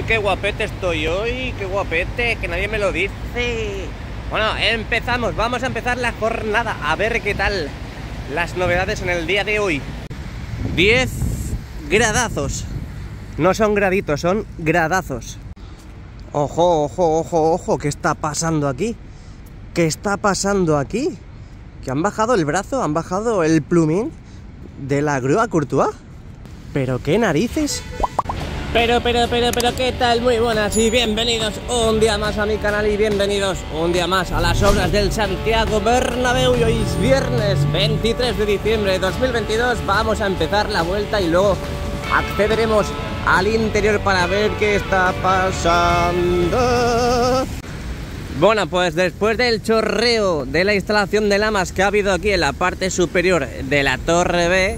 qué guapete estoy hoy, qué guapete, que nadie me lo dice. Bueno, empezamos, vamos a empezar la jornada, a ver qué tal las novedades en el día de hoy. 10 gradazos. No son graditos, son gradazos. Ojo, ojo, ojo, ojo, ¿qué está pasando aquí? ¿Qué está pasando aquí? Que han bajado el brazo, han bajado el plumín de la grúa Courtois. ¿Pero qué narices? Pero, ¿qué tal? Muy buenas y bienvenidos un día más a mi canal y bienvenidos un día más a las obras del Santiago Bernabéu. Y hoy es viernes 23 de diciembre de 2022. Vamos a empezar la vuelta y luego accederemos al interior para ver qué está pasando. Bueno, pues después del chorreo de la instalación de lamas que ha habido aquí en la parte superior de la Torre B,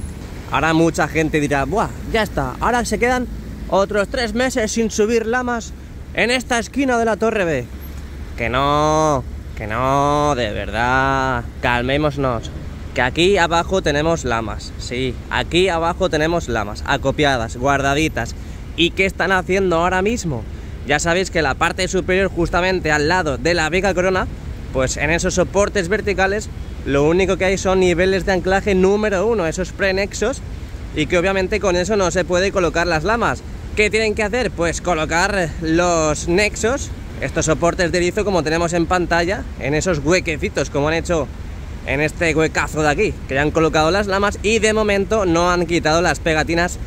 ahora mucha gente dirá, ¡buah! Ya está, ahora se quedan otros 3 meses sin subir lamas en esta esquina de la Torre B. Que no, de verdad, calmémonos. Que aquí abajo tenemos lamas, sí, aquí abajo tenemos lamas, acopiadas, guardaditas. ¿Y qué están haciendo ahora mismo? Ya sabéis que la parte superior, justamente al lado de la viga corona, pues en esos soportes verticales, lo único que hay son niveles de anclaje número 1, esos prenexos, y que obviamente con eso no se puede colocar las lamas. ¿Qué tienen que hacer? Pues colocar los nexos, estos soportes de erizo como tenemos en pantalla, en esos huequecitos como han hecho en este huecazo de aquí, que ya han colocado las lamas y de momento no han quitado las pegatinas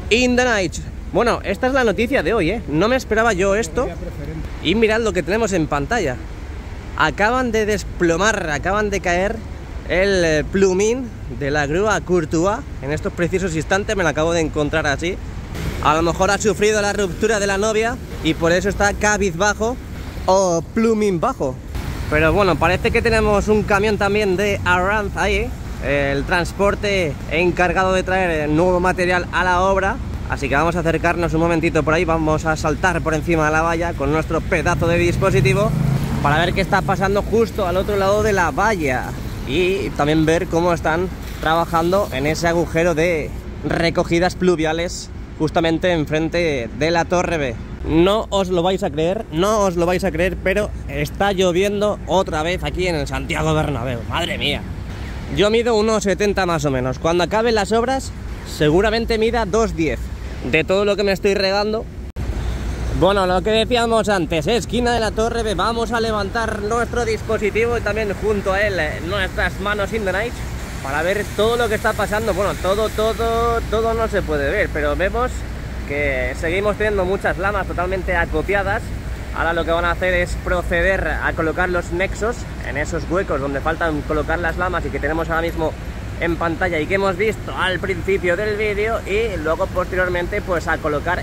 in the night. Bueno, esta es la noticia de hoy, ¿eh? No me esperaba yo esto. Y mirad lo que tenemos en pantalla. Acaban de desplomar, acaban de caer el plumín de la grúa Courtois. En estos precisos instantes me lo acabo de encontrar así. A lo mejor ha sufrido la ruptura de la novia y por eso está cabizbajo o plumín bajo. Pero bueno, parece que tenemos un camión también de Aranz ahí, el transporte encargado de traer nuevo material a la obra. Así que vamos a acercarnos un momentito por ahí, vamos a saltar por encima de la valla con nuestro pedazo de dispositivo para ver qué está pasando justo al otro lado de la valla y también ver cómo están trabajando en ese agujero de recogidas pluviales justamente enfrente de la Torre B. No os lo vais a creer, no os lo vais a creer, pero está lloviendo otra vez aquí en el Santiago Bernabéu. Madre mía. Yo mido 1,70 más o menos. Cuando acaben las obras seguramente mida 2,10 de todo lo que me estoy regando. Bueno, lo que decíamos antes, esquina de la Torre B, vamos a levantar nuestro dispositivo y también junto a él nuestras manos in the night para ver todo lo que está pasando. Bueno, todo no se puede ver, pero vemos que seguimos teniendo muchas lamas totalmente acopiadas. Ahora lo que van a hacer es proceder a colocar los nexos en esos huecos donde faltan colocar las lamas y que tenemos ahora mismo en pantalla y que hemos visto al principio del vídeo, y luego posteriormente pues a colocar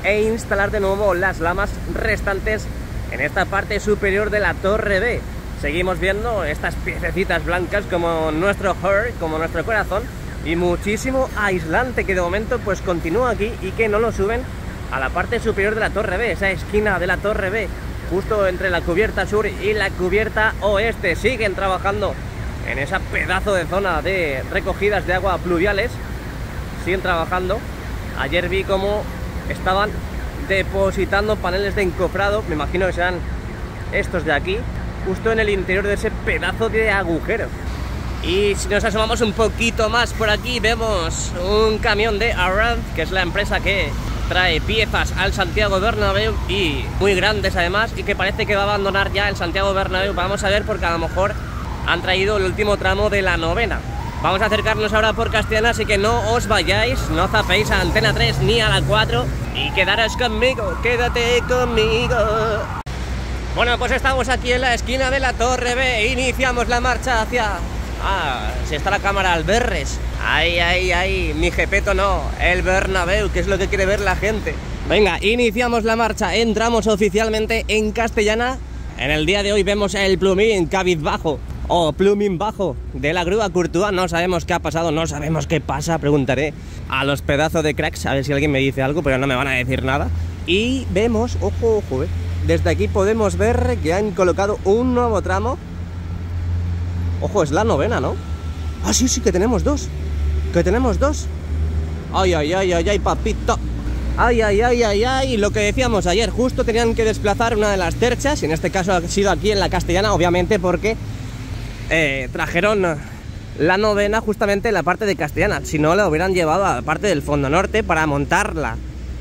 e instalar de nuevo las lamas restantes en esta parte superior de la Torre B. Seguimos viendo estas piececitas blancas como nuestro heart, como nuestro corazón, y muchísimo aislante que de momento pues continúa aquí y que no lo suben a la parte superior de la Torre B, esa esquina de la Torre B, justo entre la cubierta sur y la cubierta oeste. Siguen trabajando en esa pedazo de zona de recogidas de agua pluviales, siguen trabajando. Ayer vi cómo estaban depositando paneles de encofrado, me imagino que serán estos de aquí, justo en el interior de ese pedazo de agujero. Y si nos asomamos un poquito más por aquí, vemos un camión de Aranz, que es la empresa que trae piezas al Santiago Bernabéu, y muy grandes además, y que parece que va a abandonar ya el Santiago Bernabéu. Vamos a ver, porque a lo mejor han traído el último tramo de la novena. Vamos a acercarnos ahora por Castellana, así que no os vayáis, no zapéis a Antena 3 ni a la 4 y quedaros conmigo, quédate conmigo. Bueno, pues estamos aquí en la esquina de la Torre B, iniciamos la marcha hacia... si está la cámara al Berres. Ay, mi Gepeto no, el Bernabéu, que es lo que quiere ver la gente. Venga, iniciamos la marcha, entramos oficialmente en Castellana. En el día de hoy vemos el plumín cabizbajo o plumín bajo de la grúa Courtois. No sabemos qué ha pasado, no sabemos qué pasa. Preguntaré a los pedazos de cracks a ver si alguien me dice algo, pero no me van a decir nada. Y vemos, ojo, desde aquí podemos ver que han colocado un nuevo tramo. Ojo, es la novena, ¿no? Ah, sí, que tenemos dos. Ay, papito. Ay, ay, ay, ay, ay, lo que decíamos ayer, justo tenían que desplazar una de las terchas, y en este caso ha sido aquí en la Castellana, obviamente porque trajeron la novena justamente en la parte de Castellana, si no la hubieran llevado a la parte del Fondo Norte para montarla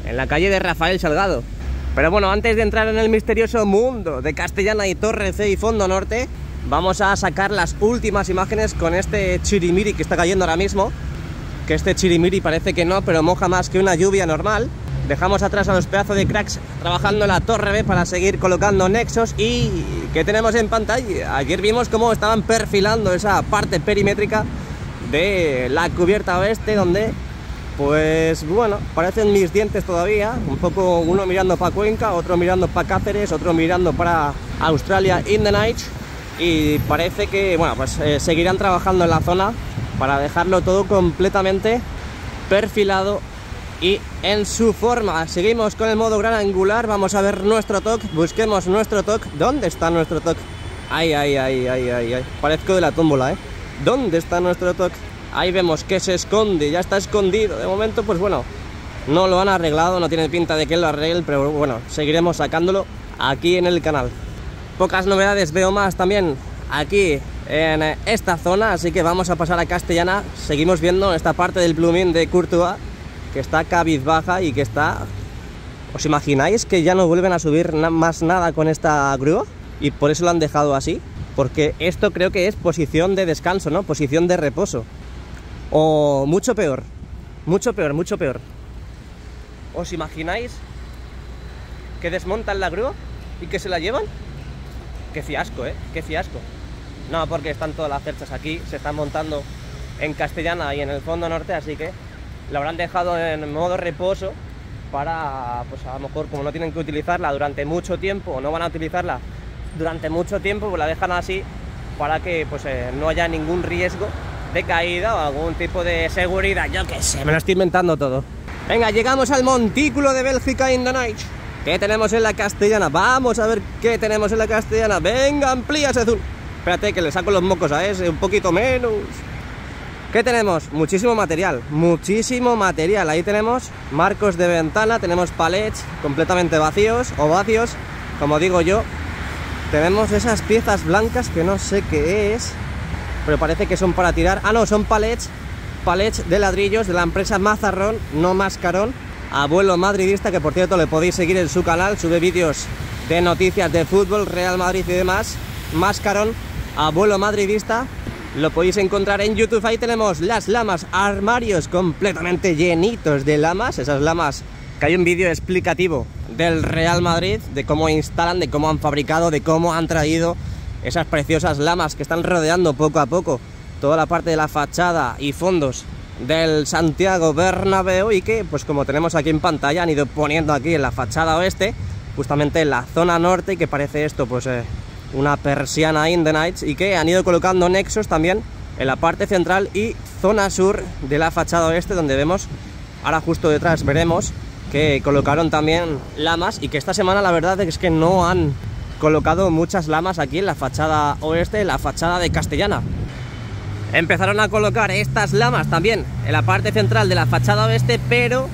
en la calle de Rafael Salgado. Pero bueno, antes de entrar en el misterioso mundo de Castellana y Torre C y Fondo Norte, vamos a sacar las últimas imágenes con este chirimiri que está cayendo ahora mismo, que este chirimiri parece que no, pero moja más que una lluvia normal. Dejamos atrás a los pedazos de cracks trabajando en la Torre B para seguir colocando nexos. ¿Y qué tenemos en pantalla? Ayer vimos cómo estaban perfilando esa parte perimétrica de la cubierta oeste, donde, pues bueno, parecen mis dientes todavía. Un poco uno mirando para Cuenca, otro mirando para Cáceres, otro mirando para Australia in the night. Y parece que, bueno, pues seguirán trabajando en la zona para dejarlo todo completamente perfilado y en su forma. Seguimos con el modo gran angular, vamos a ver nuestro TOC, busquemos nuestro TOC. ¿Dónde está nuestro TOC? Ay, ay, ay, ay, ay, ay, parezco de la tómbola, ¿eh? ¿Dónde está nuestro TOC? Ahí vemos que se esconde, ya está escondido. De momento, pues bueno, no lo han arreglado, no tiene pinta de que lo arreglen, pero bueno, seguiremos sacándolo aquí en el canal. Pocas novedades veo más también aquí en esta zona, así que vamos a pasar a Castellana. Seguimos viendo esta parte del plumín de Courtois, que está cabizbaja y que está... ¿Os imagináis que ya no vuelven a subir más nada con esta grúa? Y por eso lo han dejado así, porque esto creo que es posición de descanso, ¿no? Posición de reposo. O mucho peor, mucho peor, mucho peor. ¿Os imagináis que desmontan la grúa y que se la llevan? Qué fiasco, ¿eh? Qué fiasco. No, porque están todas las cerchas aquí, se están montando en Castellana y en el Fondo Norte, así que la habrán dejado en modo reposo para, pues a lo mejor como no tienen que utilizarla durante mucho tiempo, o no van a utilizarla durante mucho tiempo, pues la dejan así para que pues no haya ningún riesgo de caída o algún tipo de seguridad, yo qué sé, me lo estoy inventando todo. Venga, llegamos al montículo de Bélgica in the night. ¿Qué tenemos en la Castellana? Vamos a ver qué tenemos en la Castellana. Venga, amplíase azul. Espérate que le saco los mocos a ese, un poquito menos. ¿Qué tenemos? Muchísimo material, muchísimo material. Ahí tenemos marcos de ventana, tenemos palets completamente vacíos o vacios, como digo yo. Tenemos esas piezas blancas que no sé qué es, pero parece que son para tirar. Ah, no, son palets de ladrillos de la empresa Mazarrón, no Mascarón. Abuelo madridista, que por cierto le podéis seguir en su canal, sube vídeos de noticias de fútbol, Real Madrid y demás. Mascarón, abuelo madridista. Lo podéis encontrar en YouTube. Ahí tenemos las lamas, armarios completamente llenitos de lamas. Esas lamas que hay un vídeo explicativo del Real Madrid, de cómo instalan, de cómo han fabricado, de cómo han traído esas preciosas lamas que están rodeando poco a poco toda la parte de la fachada y fondos del Santiago Bernabéu, y que, pues como tenemos aquí en pantalla, han ido poniendo aquí en la fachada oeste, justamente en la zona norte, y que parece esto pues una persiana in the night, y que han ido colocando nexos también en la parte central y zona sur de la fachada oeste, donde vemos, ahora justo detrás veremos que colocaron también lamas, y que esta semana la verdad es que no han colocado muchas lamas aquí en la fachada oeste, en la fachada de Castellana. Empezaron a colocar estas lamas también en la parte central de la fachada oeste, pero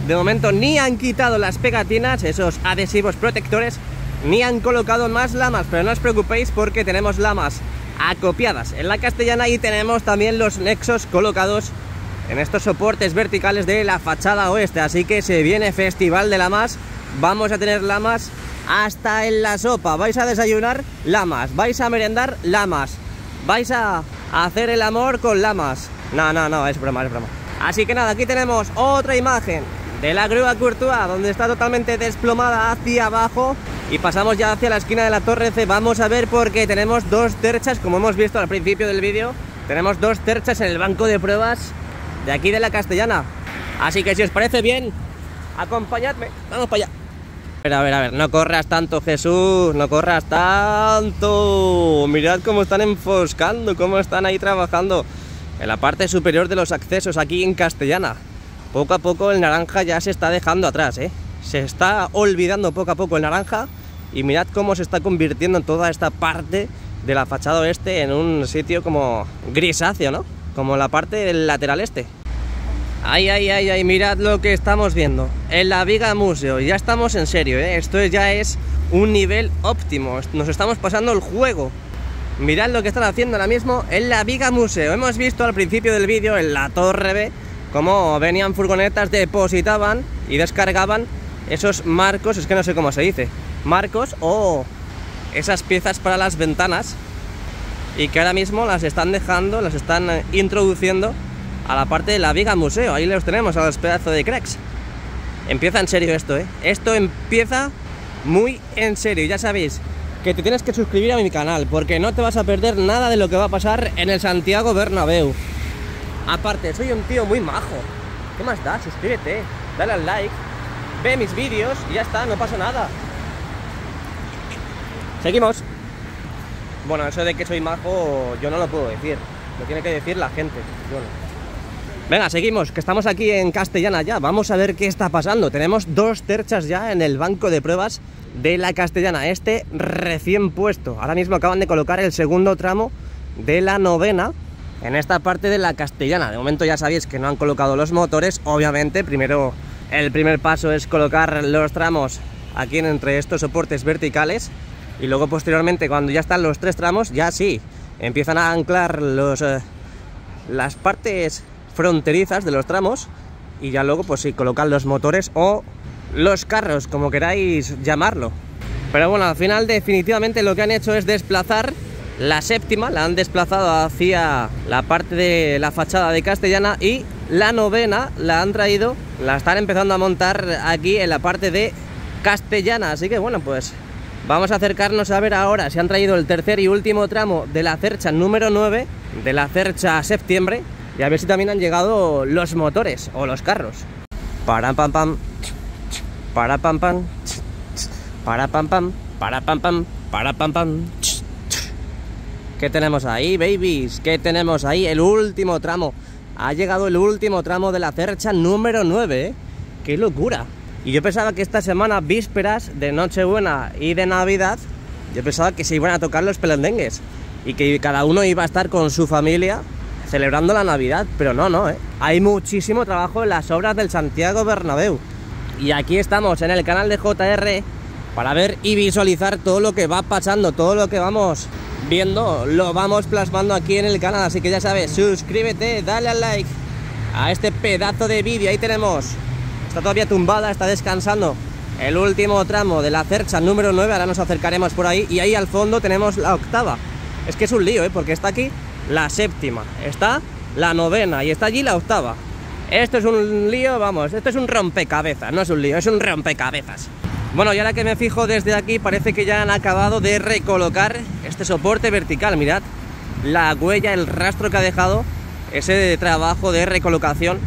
de momento ni han quitado las pegatinas, esos adhesivos protectores, ni han colocado más lamas. Pero no os preocupéis, porque tenemos lamas acopiadas en la Castellana y tenemos también los nexos colocados en estos soportes verticales de la fachada oeste. Así que se viene Festival de Lamas, vamos a tener lamas hasta en la sopa. Vais a desayunar lamas, vais a merendar lamas, vais a hacer el amor con lamas. No, es broma, es broma. Así que nada, aquí tenemos otra imagen de la grúa Courtois, donde está totalmente desplomada hacia abajo, y pasamos ya hacia la esquina de la Torre C. Vamos a ver, porque tenemos dos terchas, como hemos visto al principio del vídeo, tenemos dos terchas en el banco de pruebas de aquí de la Castellana. Así que si os parece bien, acompañadme, vamos para allá. A ver, no corras tanto, Jesús, no corras tanto. Mirad cómo están enfoscando, cómo están ahí trabajando en la parte superior de los accesos aquí en Castellana. Poco a poco el naranja ya se está dejando atrás, ¿eh? Se está olvidando poco a poco el naranja, y mirad cómo se está convirtiendo en toda esta parte de la fachada oeste en un sitio como grisáceo, ¿no? Como la parte del lateral este. Ay, ay, ay, ay, mirad lo que estamos viendo. En la Viga Museo, ya estamos en serio, ¿eh? Esto ya es un nivel óptimo. Nos estamos pasando el juego. Mirad lo que están haciendo ahora mismo en la Viga Museo. Hemos visto al principio del vídeo, en la Torre B, cómo venían furgonetas, depositaban y descargaban esos marcos, es que no sé cómo se dice, marcos o esas piezas para las ventanas, y que ahora mismo las están dejando, las están introduciendo a la parte de la Viga Museo. Ahí los tenemos, a los pedazos de cracks. Empieza en serio esto, ¿eh? Esto empieza muy en serio. Ya sabéis que te tienes que suscribir a mi canal, porque no te vas a perder nada de lo que va a pasar en el Santiago Bernabéu. Aparte, soy un tío muy majo. ¿Qué más da? Suscríbete, dale al like, ve mis vídeos y ya está, no pasa nada. Seguimos. Bueno, eso de que soy majo yo no lo puedo decir, lo tiene que decir la gente, yo no. Venga, seguimos, que estamos aquí en Castellana ya. Vamos a ver qué está pasando. Tenemos 2 terchas ya en el banco de pruebas de la Castellana. Este recién puesto. Ahora mismo acaban de colocar el segundo tramo de la novena en esta parte de la Castellana. De momento ya sabéis que no han colocado los motores. Obviamente, primero el primer paso es colocar los tramos aquí entre estos soportes verticales. Y luego posteriormente, cuando ya están los 3 tramos, ya sí, empiezan a anclar las partes fronterizas de los tramos, y ya luego pues sí colocan los motores o los carros, como queráis llamarlo. Pero bueno, al final definitivamente lo que han hecho es desplazar la séptima, la han desplazado hacia la parte de la fachada de Castellana, y la novena la han traído, la están empezando a montar aquí en la parte de Castellana. Así que bueno, pues vamos a acercarnos a ver ahora si han traído el tercer y último tramo de la cercha número 9, de la cercha septiembre, y a ver si también han llegado los motores o los carros. Para pam pam, para pam pam, para pam pam, para pam pam, para pam pam. ¿Qué tenemos ahí, babies? ¿Qué tenemos ahí? El último tramo. Ha llegado el último tramo de la cercha número 9, ¿eh? ¡Qué locura! Y yo pensaba que esta semana, vísperas de Nochebuena y de Navidad, yo pensaba que se iban a tocar los pelendengues y que cada uno iba a estar con su familia celebrando la Navidad, pero no, ¿eh? Hay muchísimo trabajo en las obras del Santiago Bernabéu. Y aquí estamos en el canal de JR para ver y visualizar todo lo que va pasando, todo lo que vamos viendo, lo vamos plasmando aquí en el canal. Así que ya sabes, suscríbete, dale al like a este pedazo de vídeo. Ahí tenemos, está todavía tumbada, está descansando el último tramo de la cercha número 9. Ahora nos acercaremos por ahí, y ahí al fondo tenemos la octava. Es que es un lío, ¿eh? Porque está aquí la séptima, está la novena y está allí la octava. Esto es un lío, vamos, esto es un rompecabezas, no es un lío, es un rompecabezas. Bueno, y ahora que me fijo desde aquí, parece que ya han acabado de recolocar este soporte vertical. Mirad la huella, el rastro que ha dejado ese trabajo de recolocación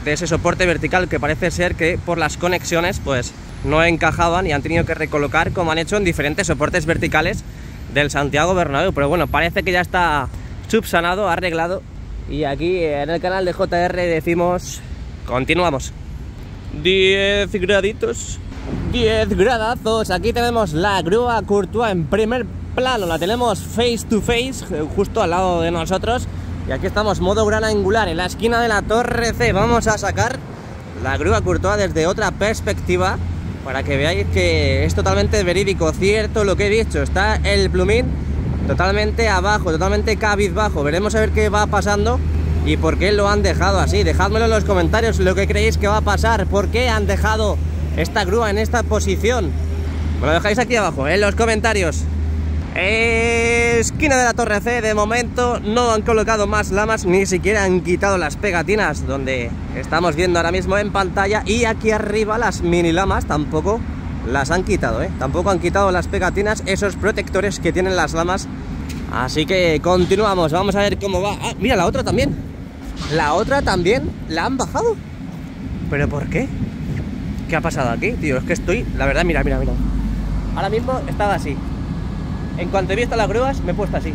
de ese soporte vertical, que parece ser que por las conexiones pues no encajaban y han tenido que recolocar, como han hecho en diferentes soportes verticales del Santiago Bernabéu. Pero bueno, parece que ya está subsanado, arreglado, y aquí en el canal de JR decimos, continuamos. 10 graditos, 10 gradazos. Aquí tenemos la grúa Courtois en primer plano, la tenemos face to face, justo al lado de nosotros, y aquí estamos modo gran angular en la esquina de la Torre C. Vamos a sacar la grúa Courtois desde otra perspectiva para que veáis que es totalmente verídico, cierto lo que he dicho. Está el plumín totalmente abajo, totalmente cabizbajo. Veremos a ver qué va pasando y por qué lo han dejado así. Dejádmelo en los comentarios lo que creéis que va a pasar, por qué han dejado esta grúa en esta posición. Me lo dejáis aquí abajo en los comentarios. Esquina de la Torre C, de momento no han colocado más lamas, ni siquiera han quitado las pegatinas donde estamos viendo ahora mismo en pantalla, y aquí arriba las mini lamas tampoco las han quitado, tampoco han quitado las pegatinas, esos protectores que tienen las lamas. Así que continuamos, vamos a ver cómo va. Ah, mira, la otra también la han bajado. ¿Pero por qué? ¿Qué ha pasado aquí, tío? Es que estoy, la verdad, mira. Ahora mismo estaba así. En cuanto he visto las grúas, me he puesto así.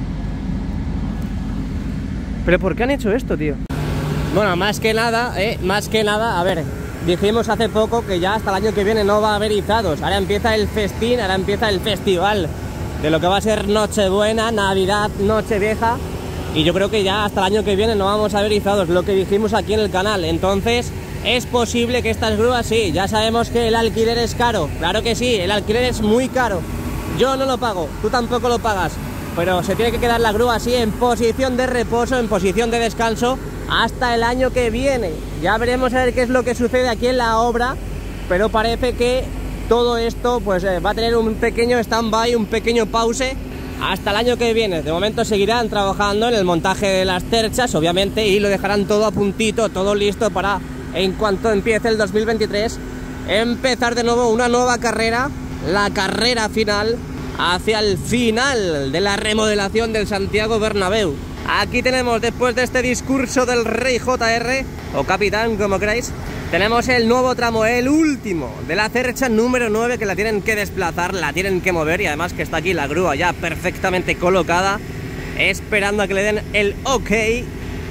¿Pero por qué han hecho esto, tío? Bueno, más que nada, a ver, dijimos hace poco que ya hasta el año que viene no va a haber izados. Ahora empieza el festín, ahora empieza el festival de lo que va a ser Nochebuena, Navidad, Nochevieja. y yo creo que ya hasta el año que viene no vamos a ver izados, lo que dijimos aquí en el canal. Entonces es posible que estas grúas, sí, ya sabemos que el alquiler es caro, claro que sí, el alquiler es muy caro, yo no lo pago, tú tampoco lo pagas, pero se tiene que quedar la grúa así en posición de reposo, en posición de descanso hasta el año que viene. Ya veremos a ver qué es lo que sucede aquí en la obra, pero parece que todo esto pues va a tener un pequeño stand-by, un pequeño pause hasta el año que viene. De momento seguirán trabajando en el montaje de las cerchas, obviamente, y lo dejarán todo a puntito, todo listo para, en cuanto empiece el 2023, empezar de nuevo una nueva carrera, la carrera final, hacia el final de la remodelación del Santiago Bernabéu. Aquí tenemos, después de este discurso del Rey JR, o capitán, como queráis, tenemos el nuevo tramo, el último, de la cercha número 9, que la tienen que desplazar, la tienen que mover, y además que está aquí la grúa ya perfectamente colocada, esperando a que le den el ok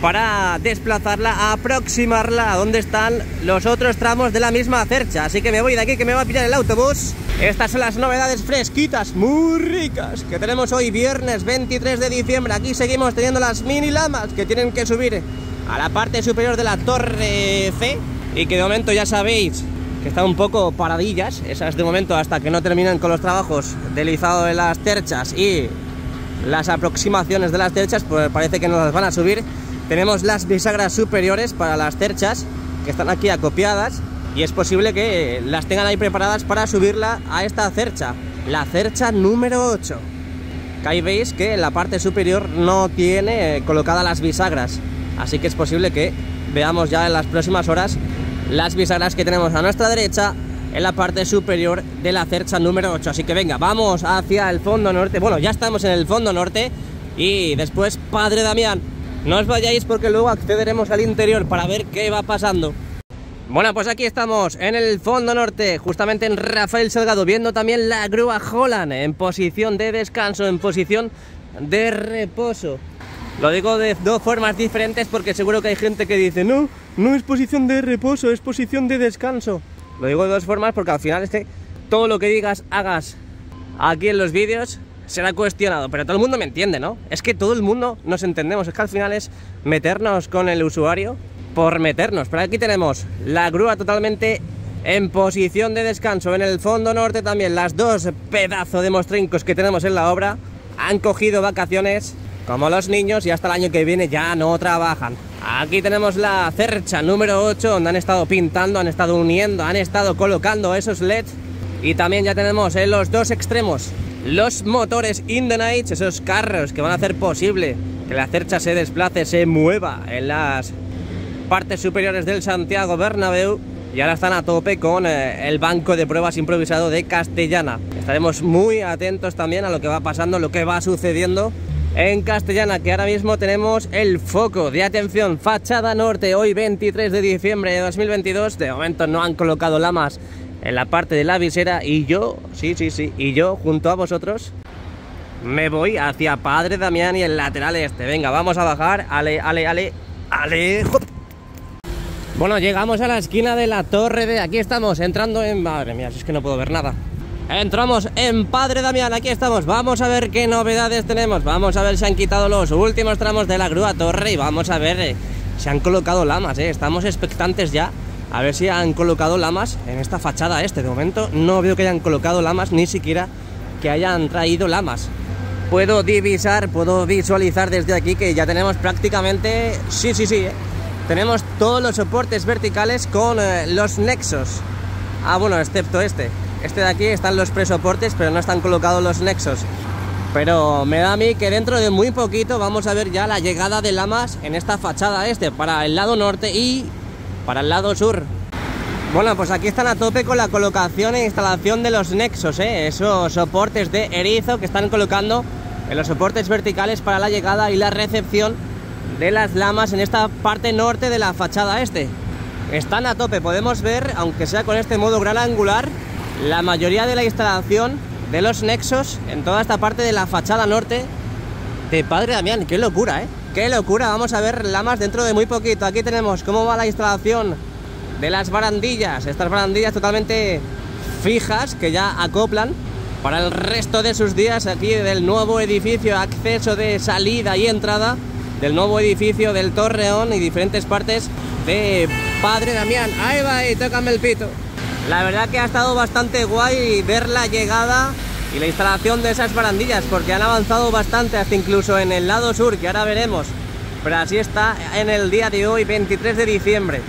para desplazarla, a aproximarla a donde están los otros tramos de la misma cercha. Así que me voy de aquí, que me va a pillar el autobús. Estas son las novedades fresquitas, muy ricas, que tenemos hoy viernes 23 de diciembre. Aquí seguimos teniendo las mini lamas que tienen que subir a la parte superior de la torre C, y que de momento ya sabéis que están un poco paradillas, esas de momento, hasta que no terminen con los trabajos del izado de las cerchas y las aproximaciones de las cerchas, pues parece que no las van a subir. Tenemos las bisagras superiores para las cerchas, que están aquí acopiadas, y es posible que las tengan ahí preparadas para subirla a esta cercha, la cercha número 8. Que ahí veis que en la parte superior no tiene colocadas las bisagras, así que es posible que veamos ya en las próximas horas las bisagras que tenemos a nuestra derecha en la parte superior de la cercha número 8. Así que venga, vamos hacia el fondo norte. Bueno, ya estamos en el fondo norte, y después Padre Damián. No os vayáis, porque luego accederemos al interior para ver qué va pasando. Bueno, pues aquí estamos en el fondo norte, justamente en Rafael Salgado, viendo también la grúa Holland en posición de descanso, en posición de reposo. Lo digo de dos formas diferentes porque seguro que hay gente que dice no, no es posición de reposo, es posición de descanso. Lo digo de dos formas porque al final es que todo lo que digas, hagas aquí en los vídeos será cuestionado, pero todo el mundo me entiende, ¿no? Es que todo el mundo nos entendemos, es que al final es meternos con el usuario por meternos. Pero aquí tenemos la grúa totalmente en posición de descanso. En el fondo norte también las dos pedazos de mostrincos que tenemos en la obra han cogido vacaciones como los niños, y hasta el año que viene ya no trabajan. Aquí tenemos la cercha número 8, donde han estado pintando, han estado uniendo, han estado colocando esos LEDs, y también ya tenemos en los dos extremos los motores in the night, esos carros que van a hacer posible que la cercha se desplace, se mueva en las partes superiores del Santiago Bernabéu. Y ahora están a tope con el banco de pruebas improvisado de Castellana. Estaremos muy atentos también a lo que va pasando, lo que va sucediendo en Castellana, que ahora mismo tenemos el foco de atención. Fachada norte, hoy 23 de diciembre de 2022. De momento no han colocado lamas en la parte de la visera, y yo, y yo junto a vosotros me voy hacia Padre Damián y el lateral este. Venga, vamos a bajar, ale, hop. Bueno, llegamos a la esquina de la torre B, aquí estamos entrando en... Madre mía, si es que no puedo ver nada. Entramos en Padre Damián, aquí estamos. Vamos a ver qué novedades tenemos. Vamos a ver si han quitado los últimos tramos de la grúa torre, y vamos a ver si han colocado lamas, Estamos expectantes ya a ver si han colocado lamas en esta fachada este. De momento no veo que hayan colocado lamas, ni siquiera que hayan traído lamas. Puedo divisar, puedo visualizar desde aquí que ya tenemos prácticamente... Sí, tenemos todos los soportes verticales con los nexos. Ah, bueno, excepto este de aquí están los presoportes, pero no están colocados los nexos. Pero me da a mí que dentro de muy poquito vamos a ver ya la llegada de lamas en esta fachada para el lado norte y para el lado sur. Bueno, pues aquí están a tope con la colocación e instalación de los nexos, esos soportes de erizo que están colocando en los soportes verticales para la llegada y la recepción de las lamas en esta parte norte de la fachada este. Están a tope, podemos ver, aunque sea con este modo gran angular, la mayoría de la instalación de los nexos en toda esta parte de la fachada norte de Padre Damián. ¡Qué locura, qué locura! Vamos a ver lamas dentro de muy poquito. Aquí tenemos cómo va la instalación de las barandillas, estas barandillas totalmente fijas que ya acoplan para el resto de sus días aquí del nuevo edificio, acceso de salida y entrada del nuevo edificio del Torreón y diferentes partes de Padre Damián. Ahí va, ahí, tócame el pito. La verdad que ha estado bastante guay ver la llegada y la instalación de esas barandillas, porque han avanzado bastante, hasta incluso en el lado sur, que ahora veremos. Pero así está en el día de hoy, 23 de diciembre,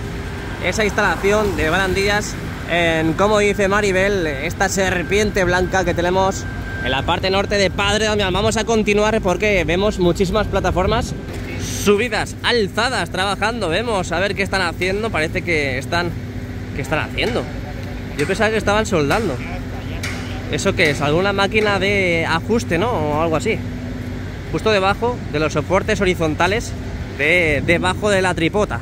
esa instalación de barandillas en, como dice Maribel, esta serpiente blanca que tenemos en la parte norte de Padre Damián. Vamos a continuar porque vemos muchísimas plataformas subidas, alzadas, trabajando. Vemos a ver qué están haciendo. Parece que están... ¿Qué están haciendo? Yo pensaba que estaban soldando. ¿Eso qué es? ¿Alguna máquina de ajuste, no? O algo así. Justo debajo de los soportes horizontales debajo de la tripota.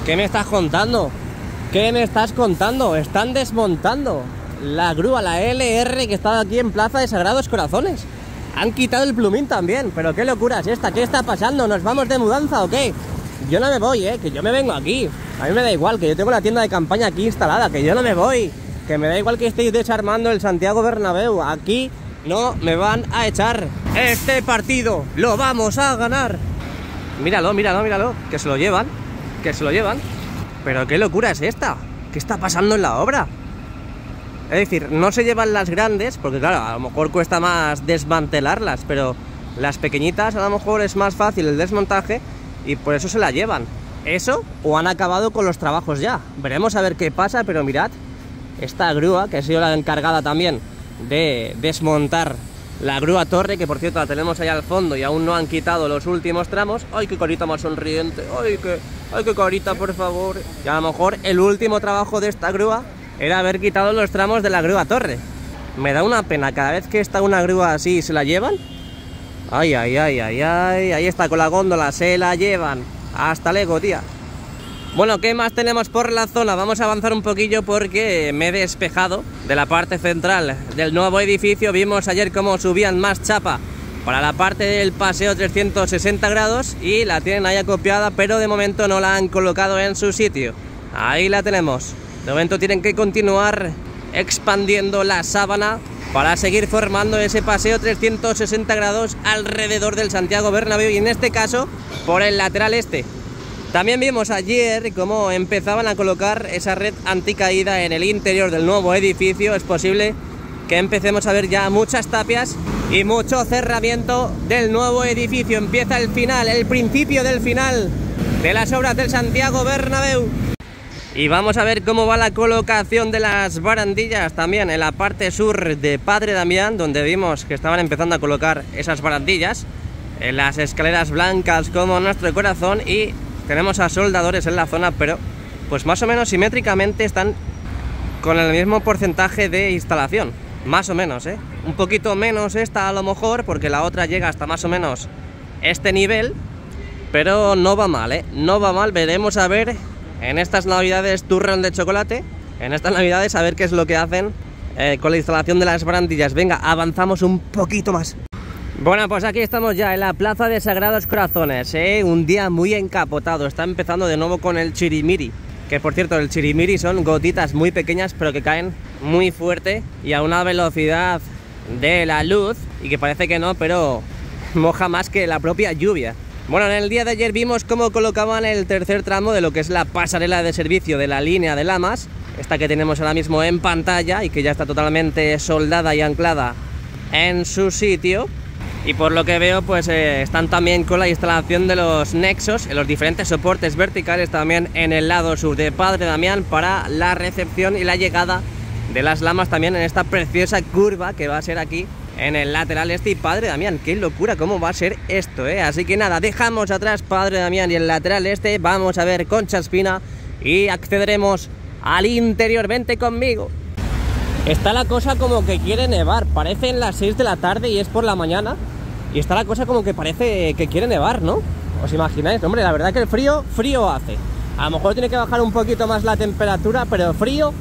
¿Qué me estás contando? ¿Qué me estás contando? Están desmontando la grúa, la LR, que estaba aquí en Plaza de Sagrados Corazones. Han quitado el plumín también. Pero qué locura es esta. ¿Qué está pasando? ¿Nos vamos de mudanza o qué? Yo no me voy, que yo me vengo aquí. A mí me da igual, que yo tengo la tienda de campaña aquí instalada, que yo no me voy. Que me da igual que estéis desarmando el Santiago Bernabéu. Aquí no me van a echar. Este partido lo vamos a ganar. Míralo, míralo, míralo. Que se lo llevan. Que se lo llevan. Pero qué locura es esta. ¿Qué está pasando en la obra? Es decir, no se llevan las grandes, porque claro, a lo mejor cuesta más desmantelarlas, pero las pequeñitas a lo mejor es más fácil el desmontaje y por eso se la llevan. Eso, o han acabado con los trabajos ya. Veremos a ver qué pasa, pero mirad, esta grúa, que ha sido la encargada también de desmontar la grúa torre, que por cierto la tenemos ahí al fondo y aún no han quitado los últimos tramos. ¡Ay, qué carita más sonriente! ¡Ay, qué carita, por favor! Y a lo mejor el último trabajo de esta grúa era haber quitado los tramos de la grúa torre. Me da una pena, cada vez que está una grúa así se la llevan. ¡Ay, ay, ay, ay, ay! Ahí está con la góndola, se la llevan. Hasta luego, tía. Bueno, ¿qué más tenemos por la zona? Vamos a avanzar un poquillo porque me he despejado de la parte central del nuevo edificio. Vimos ayer cómo subían más chapa para la parte del paseo 360 grados y la tienen ahí acopiada, pero de momento no la han colocado en su sitio. Ahí la tenemos. De momento tienen que continuar expandiendo la sábana para seguir formando ese paseo 360 grados alrededor del Santiago Bernabéu y en este caso por el lateral este. También vimos ayer cómo empezaban a colocar esa red anticaída en el interior del nuevo edificio. Es posible que empecemos a ver ya muchas tapias y mucho cerramiento del nuevo edificio. Empieza el final, el principio del final de las obras del Santiago Bernabéu. Y vamos a ver cómo va la colocación de las barandillas también en la parte sur de Padre Damián, donde vimos que estaban empezando a colocar esas barandillas en las escaleras blancas como nuestro corazón, y tenemos a soldadores en la zona, pero pues más o menos simétricamente están con el mismo porcentaje de instalación, más o menos, un poquito menos esta a lo mejor, porque la otra llega hasta más o menos este nivel, pero no va mal, no va mal. Veremos a ver en estas navidades turrón de chocolate, en estas navidades a ver qué es lo que hacen con la instalación de las barandillas. Venga, avanzamos un poquito más. Bueno, pues aquí estamos ya en la Plaza de Sagrados Corazones, un día muy encapotado. Está empezando de nuevo con el chirimiri, que por cierto el chirimiri son gotitas muy pequeñas pero que caen muy fuerte y a una velocidad de la luz, y que parece que no, pero moja más que la propia lluvia. Bueno, en el día de ayer vimos cómo colocaban el tercer tramo de lo que es la pasarela de servicio de la línea de Lamas, esta que tenemos ahora mismo en pantalla y que ya está totalmente soldada y anclada en su sitio. Y por lo que veo, pues están también con la instalación de los nexos en los diferentes soportes verticales también en el lado sur de Padre Damián para la recepción y la llegada de las lamas también en esta preciosa curva que va a ser aquí en el lateral este. Y Padre Damián, qué locura cómo va a ser esto, Así que nada, dejamos atrás Padre Damián y el lateral este, vamos a ver Concha Espina y accederemos al interior. Vente conmigo. Está la cosa como que quiere nevar, parecen las 6 de la tarde y es por la mañana. Y está la cosa como que parece que quiere nevar, ¿no? ¿Os imagináis? Hombre, la verdad que el frío hace. A lo mejor tiene que bajar un poquito más la temperatura, pero frío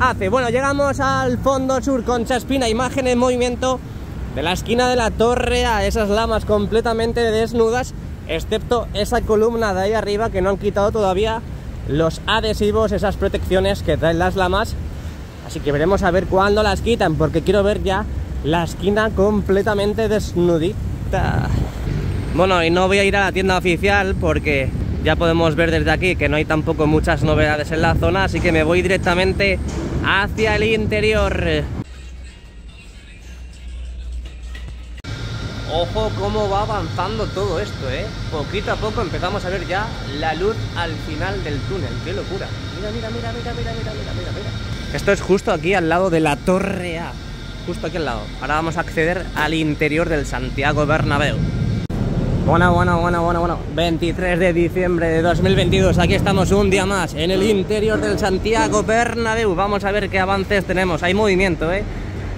hace. Bueno, llegamos al fondo sur, Concha Espina, imagen en movimiento de la esquina de la torre a esas lamas completamente desnudas, excepto esa columna de ahí arriba que no han quitado todavía los adhesivos, esas protecciones que traen las lamas. Así que veremos a ver cuándo las quitan, porque quiero ver ya la esquina completamente desnudita. Bueno, y no voy a ir a la tienda oficial porque ya podemos ver desde aquí que no hay tampoco muchas novedades en la zona, así que me voy directamente hacia el interior. Ojo cómo va avanzando todo esto, Poquito a poco empezamos a ver ya la luz al final del túnel. ¡Qué locura! Mira, mira, mira, mira, mira, mira, mira, mira, mira. Esto es justo aquí al lado de la Torre A. Justo aquí al lado. Ahora vamos a acceder al interior del Santiago Bernabéu. Bueno. 23 de diciembre de 2022. Aquí estamos un día más en el interior del Santiago Bernabéu. Vamos a ver qué avances tenemos. Hay movimiento,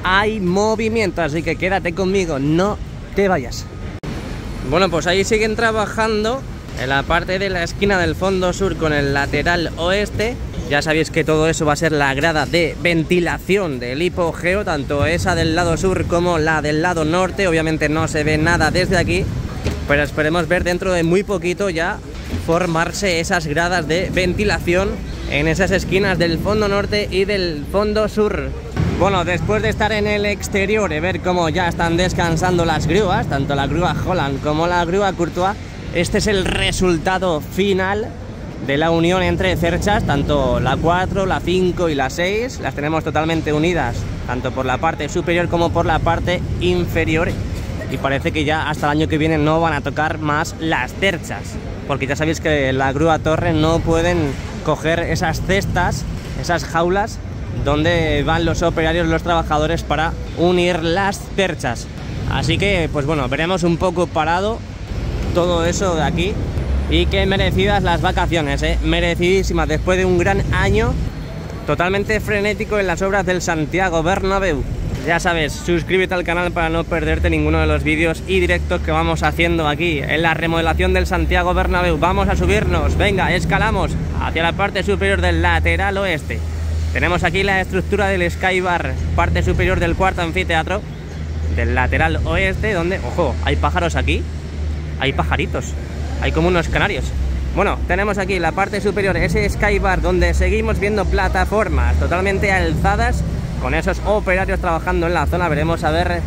Hay movimiento, así que quédate conmigo. No te vayas. Bueno, pues ahí siguen trabajando en la parte de la esquina del fondo sur con el lateral oeste. Ya sabéis que todo eso va a ser la grada de ventilación del hipogeo, tanto esa del lado sur como la del lado norte. Obviamente no se ve nada desde aquí, pero esperemos ver dentro de muy poquito ya formarse esas gradas de ventilación en esas esquinas del fondo norte y del fondo sur. Bueno, después de estar en el exterior y ver cómo ya están descansando las grúas, tanto la grúa Holland como la grúa Courtois, este es el resultado final de la unión entre cerchas, tanto la 4, la 5 y la 6. Las tenemos totalmente unidas, tanto por la parte superior como por la parte inferior. Y parece que ya hasta el año que viene no van a tocar más las cerchas, porque ya sabéis que la grúa torre no pueden coger esas cestas, esas jaulas donde van los operarios, los trabajadores para unir las cerchas. Así que pues bueno, veremos un poco parado todo eso de aquí. Y qué merecidas las vacaciones, merecidísimas, después de un gran año totalmente frenético en las obras del Santiago Bernabéu. Ya sabes, suscríbete al canal para no perderte ninguno de los vídeos y directos que vamos haciendo aquí en la remodelación del Santiago Bernabéu. Vamos a subirnos, venga, escalamos hacia la parte superior del lateral oeste. Tenemos aquí la estructura del Skybar, parte superior del cuarto anfiteatro del lateral oeste, donde, ojo, hay pájaros aquí, hay pajaritos, hay como unos canarios. Bueno, tenemos aquí la parte superior, ese Skybar, donde seguimos viendo plataformas totalmente alzadas, con esos operarios trabajando en la zona. Veremos a ver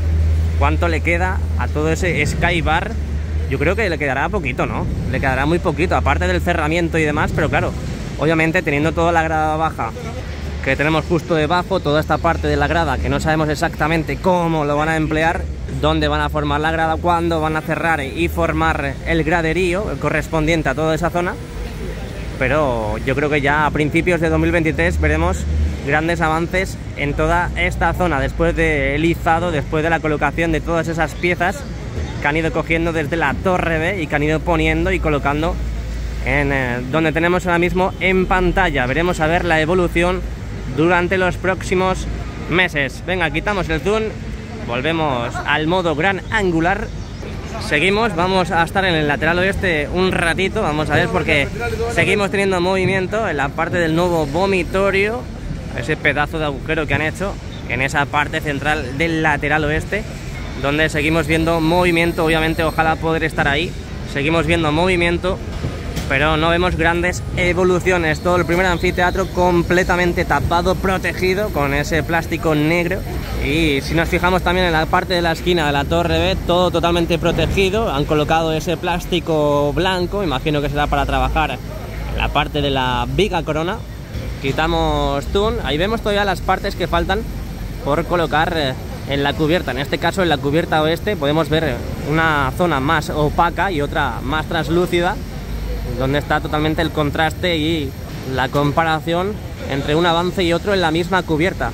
cuánto le queda a todo ese Skybar. Yo creo que le quedará poquito, ¿no? Le quedará muy poquito, aparte del cerramiento y demás, pero claro, obviamente teniendo toda la grada baja que tenemos justo debajo, toda esta parte de la grada que no sabemos exactamente cómo lo van a emplear, dónde van a formar la grada, cuándo van a cerrar y formar el graderío correspondiente a toda esa zona. Pero yo creo que ya a principios de 2023 veremos grandes avances en toda esta zona, después del izado, después de la colocación de todas esas piezas que han ido cogiendo desde la Torre B y que han ido poniendo y colocando en donde tenemos ahora mismo en pantalla. Veremos a ver la evolución durante los próximos meses. Venga, quitamos el zoom, volvemos al modo gran angular, seguimos, vamos a estar en el lateral oeste un ratito, vamos a ver, porque seguimos teniendo movimiento en la parte del nuevo vomitorio, ese pedazo de agujero que han hecho en esa parte central del lateral oeste, donde seguimos viendo movimiento. Obviamente ojalá poder estar ahí, seguimos viendo movimiento, pero no vemos grandes evoluciones. Todo el primer anfiteatro completamente tapado, protegido con ese plástico negro. Y si nos fijamos también en la parte de la esquina de la Torre B, todo totalmente protegido. Han colocado ese plástico blanco, imagino que será para trabajar en la parte de la viga corona. Quitamos tun, ahí vemos todavía las partes que faltan por colocar en la cubierta. En este caso, en la cubierta oeste podemos ver una zona más opaca y otra más translúcida, donde está totalmente el contraste y la comparación entre un avance y otro en la misma cubierta.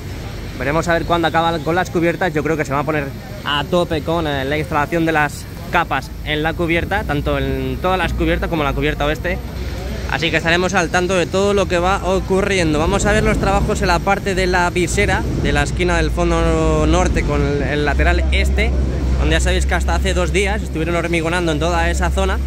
Veremos a ver cuándo acaban con las cubiertas. Yo creo que se va a poner a tope con la instalación de las capas en la cubierta, tanto en todas las cubiertas como en la cubierta oeste. Así que estaremos al tanto de todo lo que va ocurriendo. Vamos a ver los trabajos en la parte de la visera, de la esquina del fondo norte con el lateral este, donde ya sabéis que hasta hace 2 días estuvieron hormigonando en toda esa zona.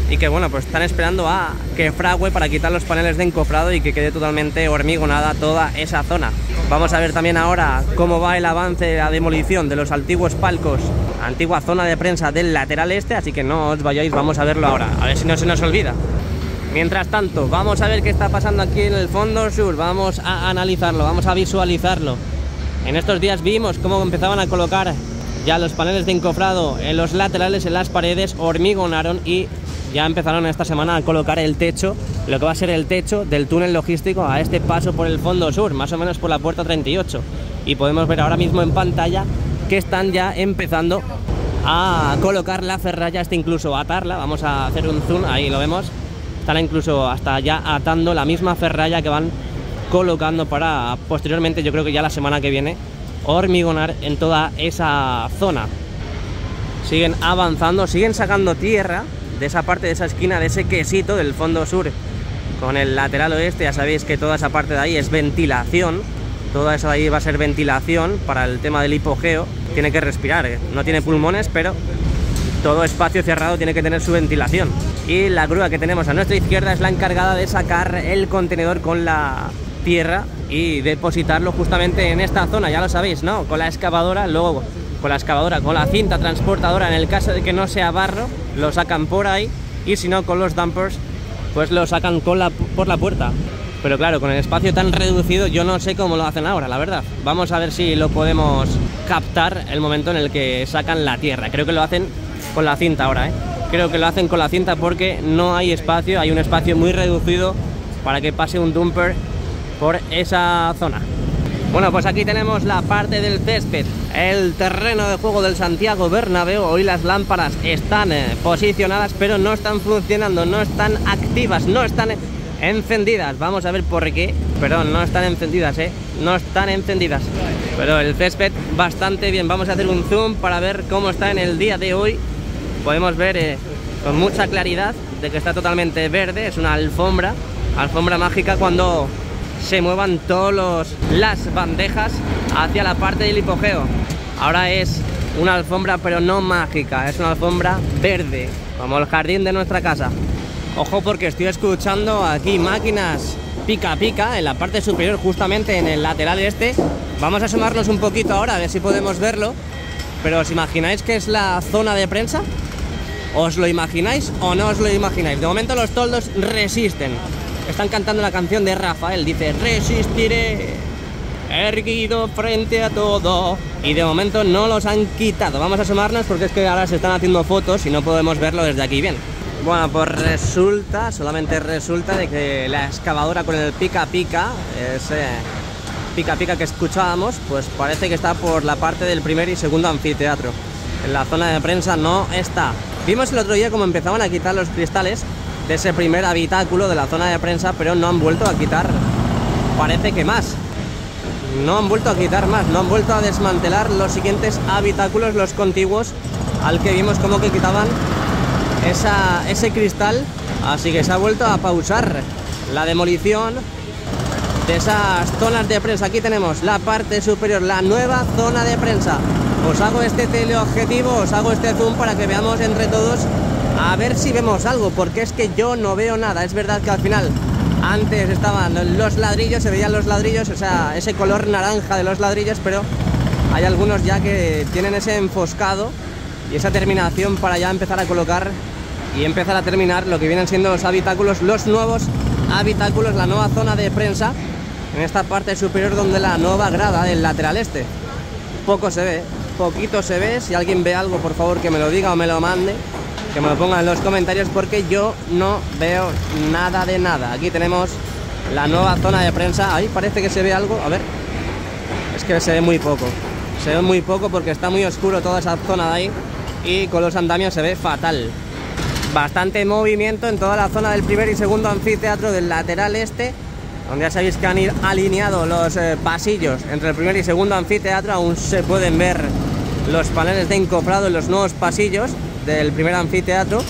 Y que bueno, pues están esperando a que frague para quitar los paneles de encofrado y que quede totalmente hormigonada toda esa zona. Vamos a ver también ahora cómo va el avance de la demolición de los antiguos palcos, antigua zona de prensa del lateral este, así que no os vayáis, vamos a verlo ahora, a ver si no se nos olvida. Mientras tanto, vamos a ver qué está pasando aquí en el fondo sur, vamos a analizarlo, vamos a visualizarlo. En estos días vimos cómo empezaban a colocar ya los paneles de encofrado en los laterales, en las paredes, hormigonaron y ya empezaron esta semana a colocar el techo, lo que va a ser el techo del túnel logístico a este paso por el fondo sur, más o menos por la puerta 38. Y podemos ver ahora mismo en pantalla que están ya empezando a colocar la ferralla, hasta incluso atarla. Vamos a hacer un zoom, ahí lo vemos. Están incluso hasta ya atando la misma ferralla que van colocando para posteriormente, yo creo que ya la semana que viene, hormigonar en toda esa zona. Siguen avanzando, siguen sacando tierra de esa parte, de esa esquina, de ese quesito del fondo sur con el lateral oeste. Ya sabéis que toda esa parte de ahí es ventilación, toda esa de ahí va a ser ventilación para el tema del hipogeo. Tiene que respirar, no tiene pulmones, pero todo espacio cerrado tiene que tener su ventilación. Y la grúa que tenemos a nuestra izquierda es la encargada de sacar el contenedor con la tierra y depositarlo justamente en esta zona, ya lo sabéis, ¿no? Con la excavadora, luego con la excavadora, con la cinta transportadora, en el caso de que no sea barro, lo sacan por ahí, y si no, con los dumpers, pues lo sacan por la puerta. Pero claro, con el espacio tan reducido, yo no sé cómo lo hacen ahora, la verdad. Vamos a ver si lo podemos captar el momento en el que sacan la tierra. Creo que lo hacen con la cinta ahora, ¿eh? Creo que lo hacen con la cinta porque no hay espacio, hay un espacio muy reducido para que pase un dumper por esa zona. Bueno, pues aquí tenemos la parte del césped, el terreno de juego del Santiago Bernabéu. Hoy las lámparas están posicionadas, pero no están funcionando, no están activas, no están encendidas. Vamos a ver por qué. Perdón, no están encendidas, no están encendidas. Pero el césped bastante bien. Vamos a hacer un zoom para ver cómo está en el día de hoy. Podemos ver con mucha claridad de que está totalmente verde. Es una alfombra mágica cuando se muevan todas las bandejas hacia la parte del hipogeo. Ahora es una alfombra, pero no mágica, es una alfombra verde, como el jardín de nuestra casa. Ojo, porque estoy escuchando aquí máquinas pica pica en la parte superior, justamente en el lateral este. Vamos a asomarnos un poquito ahora a ver si podemos verlo. Pero ¿os imagináis que es la zona de prensa? ¿Os lo imagináis o no os lo imagináis? De momento los toldos resisten. Están cantando la canción de Rafael, dice: resistiré, erguido frente a todo. Y de momento no los han quitado. Vamos a asomarnos porque es que ahora se están haciendo fotos y no podemos verlo desde aquí bien. Bueno, pues solamente resulta de que la excavadora con el pica pica, ese pica pica que escuchábamos, pues parece que está por la parte del primer y segundo anfiteatro. En la zona de prensa no está. Vimos el otro día cómo empezaban a quitar los cristales de ese primer habitáculo de la zona de prensa, pero no han vuelto a quitar, parece que más. No han vuelto a quitar más, no han vuelto a desmantelar los siguientes habitáculos, los contiguos al que vimos como que quitaban ese cristal. Así que se ha vuelto a pausar la demolición de esas zonas de prensa. Aquí tenemos la parte superior, la nueva zona de prensa. Os hago este teleobjetivo, os hago este zoom para que veamos entre todos, a ver si vemos algo, porque es que yo no veo nada. Es verdad que al final antes estaban los ladrillos, se veían los ladrillos, o sea, ese color naranja de los ladrillos, pero hay algunos ya que tienen ese enfoscado y esa terminación para ya empezar a colocar y empezar a terminar lo que vienen siendo los habitáculos, los nuevos habitáculos, la nueva zona de prensa en esta parte superior, donde la nueva grada del lateral este. Poco se ve, poquito se ve. Si alguien ve algo, por favor que me lo diga o me lo mande, que me lo ponga en los comentarios, porque yo no veo nada de nada. Aquí tenemos la nueva zona de prensa. Ahí parece que se ve algo, a ver. Es que se ve muy poco. Se ve muy poco porque está muy oscuro toda esa zona de ahí y con los andamios se ve fatal. Bastante movimiento en toda la zona del primer y segundo anfiteatro del lateral este, donde ya sabéis que han alineado los pasillos entre el primer y segundo anfiteatro. Aún se pueden ver los paneles de encofrado en los nuevos pasillos del primer anfiteatro.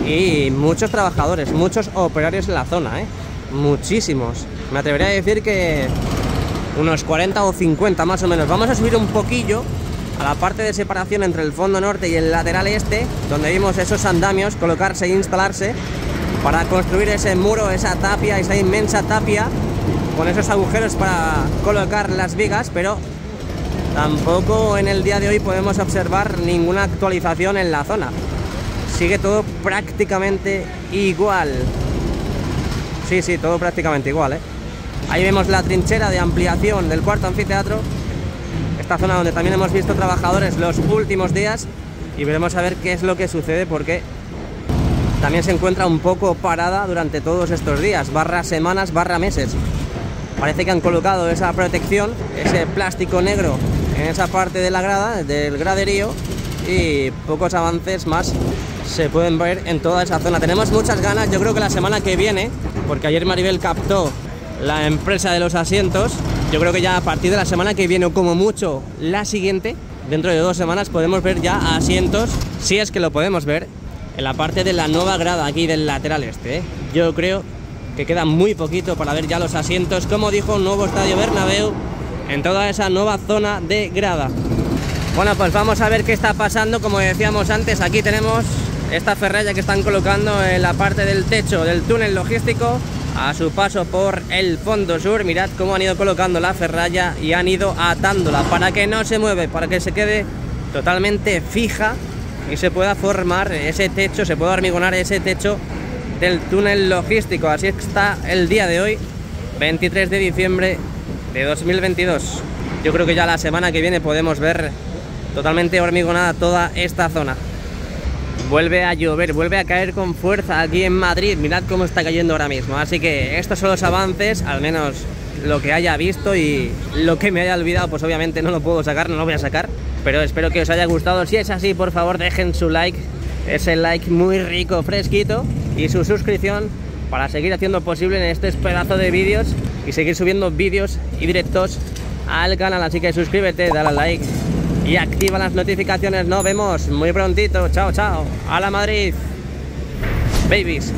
Y muchos trabajadores, muchos operarios en la zona, muchísimos. Me atrevería a decir que unos 40 o 50 más o menos. Vamos a subir un poquillo a la parte de separación entre el fondo norte y el lateral este, donde vimos esos andamios colocarse e instalarse para construir ese muro, esa tapia, esa inmensa tapia, con esos agujeros para colocar las vigas. Pero tampoco en el día de hoy podemos observar ninguna actualización en la zona. Sigue todo prácticamente igual. Sí, todo prácticamente igual, Ahí vemos la trinchera de ampliación del cuarto anfiteatro. esta zona donde también hemos visto trabajadores los últimos días, y veremos a ver qué es lo que sucede, porque también se encuentra un poco parada durante todos estos días, barra semanas, barra meses. Parece que han colocado esa protección, ese plástico negro en esa parte de la grada, del graderío, y pocos avances más se pueden ver en toda esa zona. Tenemos muchas ganas, yo creo que la semana que viene, porque ayer Maribel captó la empresa de los asientos, yo creo que ya a partir de la semana que viene, o como mucho la siguiente, dentro de 2 semanas, podemos ver ya asientos, si es que lo podemos ver, en la parte de la nueva grada aquí del lateral este, ¿eh? Yo creo que queda muy poquito para ver ya los asientos, como dijo, un nuevo estadio Bernabéu en toda esa nueva zona de grada. Bueno, pues vamos a ver qué está pasando. Como decíamos antes, aquí tenemos esta ferralla que están colocando en la parte del techo del túnel logístico a su paso por el fondo sur. Mirad cómo han ido colocando la ferralla y han ido atándola para que no se mueve, para que se quede totalmente fija y se pueda formar ese techo, se pueda hormigonar ese techo del túnel logístico. Así está el día de hoy, 23 de diciembre de 2022. Yo creo que ya la semana que viene podemos ver totalmente hormigonada toda esta zona. Vuelve a llover, vuelve a caer con fuerza aquí en Madrid. Mirad cómo está cayendo ahora mismo. Así que estos son los avances, al menos lo que haya visto, y lo que me haya olvidado pues obviamente no lo puedo sacar, no lo voy a sacar, pero espero que os haya gustado. Si es así, por favor dejen su like, ese like muy rico, fresquito, y su suscripción para seguir haciendo posible en este pedazo de vídeos y seguir subiendo vídeos y directos al canal. Así que suscríbete, dale al like y activa las notificaciones. Nos vemos muy prontito. Chao, chao. ¡A la Madrid, babies!